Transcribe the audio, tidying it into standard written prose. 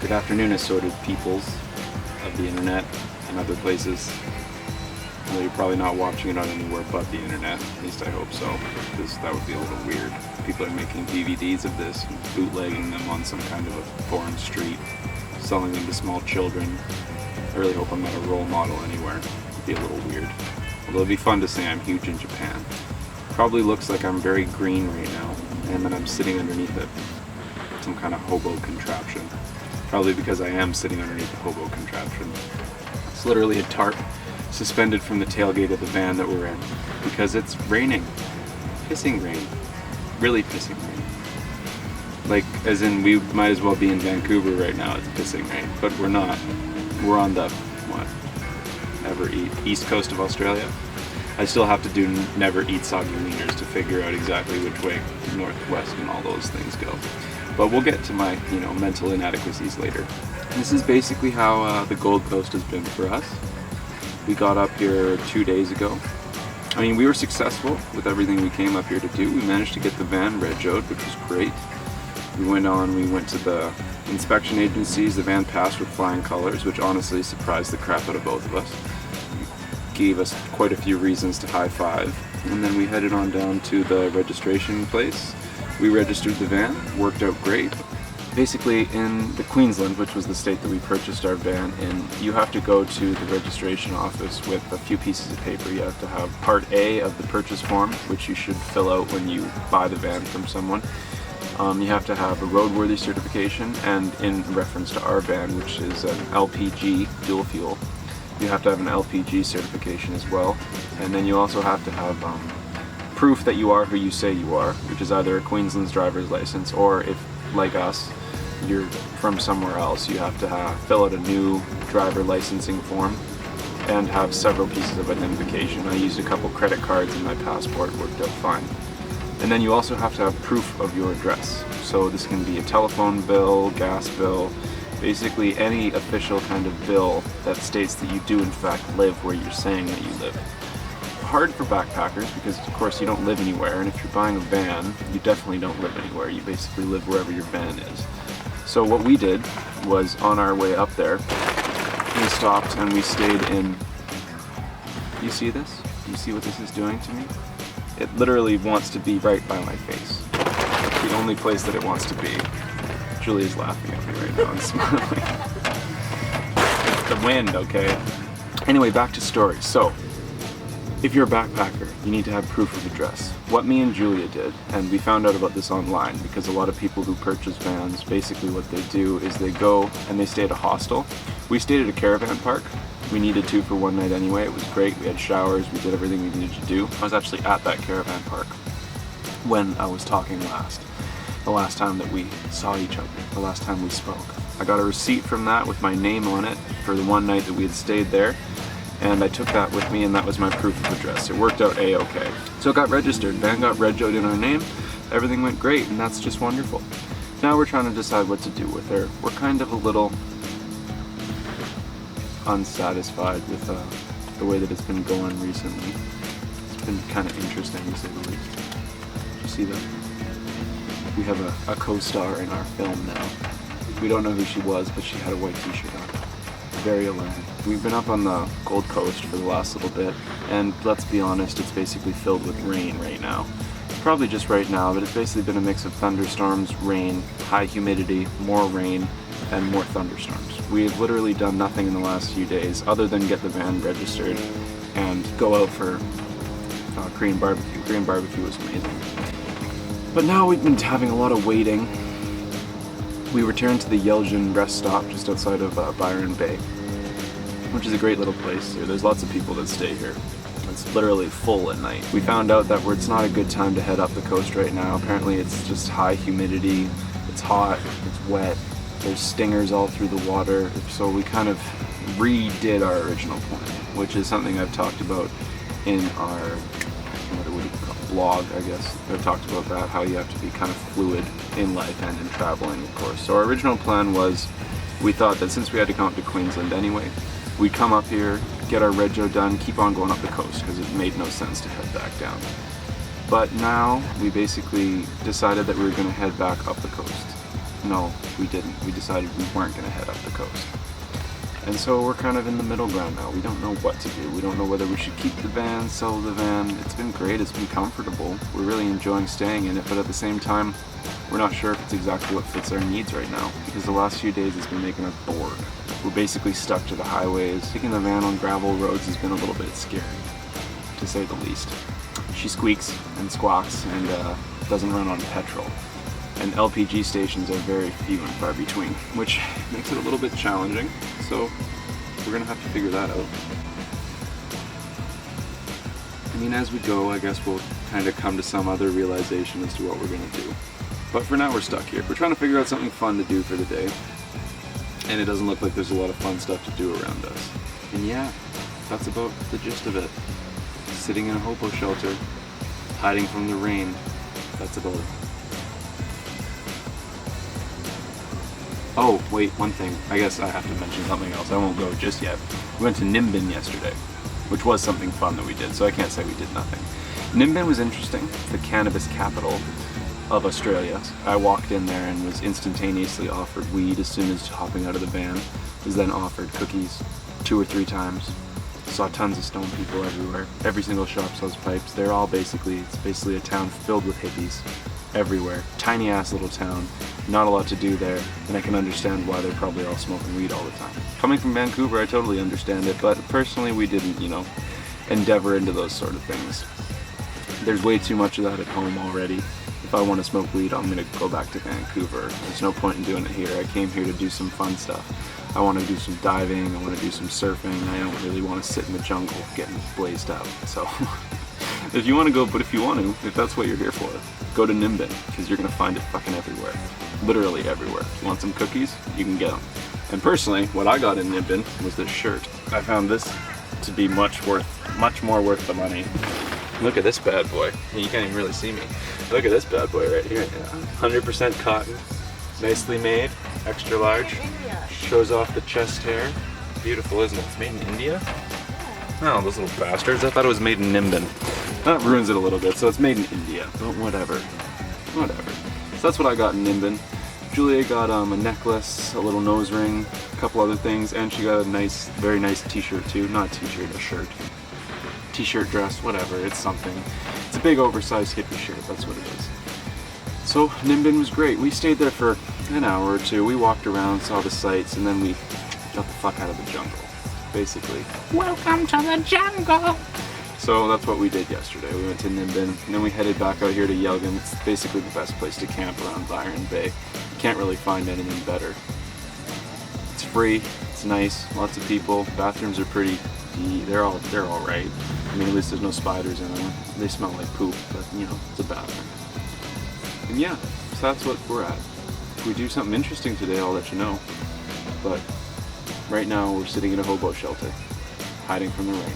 Good afternoon, assorted peoples of the internet and other places. Although you're probably not watching it on anywhere but the internet, at least I hope so, because that would be a little weird. People are making DVDs of this and bootlegging them on some kind of a foreign street, selling them to small children. I really hope I'm not a role model anywhere. It'd be a little weird. Although it'd be fun to say I'm huge in Japan. Probably looks like I'm very green right now, and that I'm sitting underneath it. Some kind of hobo contraption. Probably because I am sitting underneath the hobo contraption. It's literally a tarp suspended from the tailgate of the van that we're in because it's raining. Pissing rain. Really pissing rain. Like, as in we might as well be in Vancouver right now, it's pissing rain. But we're not. We're on the, east coast of Australia. I still have to do never eat soggy wieners to figure out exactly which way northwest and all those things go. But we'll get to my, mental inadequacies later. This is basically how the Gold Coast has been for us. We got up here 2 days ago. I mean, we were successful with everything we came up here to do. We managed to get the van regoed, which was great. We went to the inspection agencies. The van passed with flying colors, which honestly surprised the crap out of both of us. Gave us quite a few reasons to high five. And then we headed on down to the registration place. We registered the van, worked out great. Basically in the Queensland, which was the state that we purchased our van in, you have to go to the registration office with a few pieces of paper. You have to have part A of the purchase form, which you should fill out when you buy the van from someone. You have to have a roadworthy certification, and in reference to our van, which is an LPG dual fuel, you have to have an LPG certification as well. And then you also have to have proof that you are who you say you are, which is either a Queensland's driver's license, or if, like us, you're from somewhere else, you have to fill out a new driver licensing form and have several pieces of identification. I used a couple credit cards and my passport worked out fine. And then you also have to have proof of your address. So this can be a telephone bill, gas bill, basically any official kind of bill that states that you do in fact live where you're saying that you live. Hard for backpackers because of course you don't live anywhere, and if you're buying a van, you definitely don't live anywhere. You basically live wherever your van is. So what we did was, on our way up there, we stopped and we stayed in... You see this? Do you see what this is doing to me? It literally wants to be right by my face. That's the only place that it wants to be. Julia's laughing at me right now and smiling. It's the wind, okay? Anyway, back to story. So, if you're a backpacker, you need to have proof of address. What me and Giulia did, and we found out about this online because a lot of people who purchase vans, basically what they do is they go and they stay at a hostel. We stayed at a caravan park. We needed to for one night anyway. It was great. We had showers. We did everything we needed to do. I was actually at that caravan park when I was talking last. The last time that we saw each other. The last time we spoke. I got a receipt from that with my name on it for the one night that we had stayed there. And I took that with me, and that was my proof of address. It worked out a-okay. So it got registered. Van got regoed in our name. Everything went great, and that's just wonderful. Now we're trying to decide what to do with her. We're kind of a little unsatisfied with the way that it's been going recently. It's been kind of interesting, to say the least. Did you see that? We have a co-star in our film now. We don't know who she was, but she had a white t-shirt on. Very alone. We've been up on the Gold Coast for the last little bit, and let's be honest, it's basically filled with rain right now. Probably just right now, but it's basically been a mix of thunderstorms, rain, high humidity, more rain, and more thunderstorms. We've literally done nothing in the last few days other than get the van registered and go out for Korean barbecue. Korean barbecue was amazing. But now we've been having a lot of waiting. We returned to the Yeljin rest stop just outside of Byron Bay, which is a great little place. There's lots of people that stay here. It's literally full at night. We found out that it's not a good time to head up the coast right now. Apparently it's just high humidity, it's hot, it's wet, there's stingers all through the water, so we kind of redid our original plan, which is something I've talked about in our blog, I guess. I've talked about that, how you have to be kind of fluid in life and in traveling, of course. So our original plan was, we thought that since we had to come up to Queensland anyway, we'd come up here, get our rego done, keep on going up the coast, because it made no sense to head back down. But now we basically decided that we were going to head back up the coast. No, we didn't. We decided we weren't going to head up the coast. And so we're kind of in the middle ground now. We don't know what to do. We don't know whether we should keep the van, sell the van. It's been great, it's been comfortable. We're really enjoying staying in it, but at the same time, we're not sure if it's exactly what fits our needs right now, because the last few days it's been making us bored. We're basically stuck to the highways. Taking the van on gravel roads has been a little bit scary, to say the least. She squeaks and squawks and doesn't run on petrol. And LPG stations are very few and far between, which makes it a little bit challenging. So we're gonna have to figure that out. I mean, as we go, I guess we'll kind of come to some other realization as to what we're gonna do. But for now, we're stuck here. We're trying to figure out something fun to do for the day. And it doesn't look like there's a lot of fun stuff to do around us. And yeah, that's about the gist of it. Sitting in a hobo shelter, hiding from the rain. That's about it. Oh, wait, one thing. I guess I have to mention something else. I won't go just yet. We went to Nimbin yesterday, which was something fun that we did, so I can't say we did nothing. Nimbin was interesting, the cannabis capital of Australia. I walked in there and was instantaneously offered weed as soon as hopping out of the van. Was then offered cookies 2 or 3 times. Saw tons of stone people everywhere. Every single shop sells pipes. They're all it's basically a town filled with hippies. Everywhere. Tiny ass little town. Not a lot to do there, and I can understand why they're probably all smoking weed all the time. Coming from Vancouver, I totally understand it, but personally we didn't, endeavor into those sort of things. There's way too much of that at home already. If I want to smoke weed, I'm gonna go back to Vancouver. There's no point in doing it here. I came here to do some fun stuff. I want to do some diving, I want to do some surfing. I don't really want to sit in the jungle getting blazed out. So if you want to go, but if you want to, if that's what you're here for, go to Nimbin, because you're going to find it fucking everywhere. Literally everywhere. If you want some cookies, you can get them. And personally, what I got in Nimbin was this shirt. I found this to be much more worth the money. Look at this bad boy. You can't even really see me. Look at this bad boy right here. 100% cotton, nicely made, extra large. Shows off the chest hair. Beautiful, isn't it? It's made in India? Oh, those little bastards. I thought it was made in Nimbin. That ruins it a little bit, so it's made in India. But whatever. Whatever. So that's what I got in Nimbin. Giulia got a necklace, a little nose ring, a couple other things, and she got a nice, very nice t-shirt too. Not a t-shirt, a shirt. T-shirt, dress, whatever. It's something. It's a big oversized hippie shirt. That's what it is. So Nimbin was great. We stayed there for an hour or two. We walked around, saw the sights, and then we got the fuck out of the jungle, basically. Welcome to the jungle! So that's what we did yesterday. We went to Nimbin, and then we headed back out here to Yelgin. It's basically the best place to camp around Byron Bay. You can't really find anything better. It's free, it's nice, lots of people. Bathrooms are pretty, they're all right. I mean, at least there's no spiders in them. They smell like poop, but it's a bathroom. And yeah, so that's what we're at. If we do something interesting today, I'll let you know. But right now, we're sitting in a hobo shelter, hiding from the rain.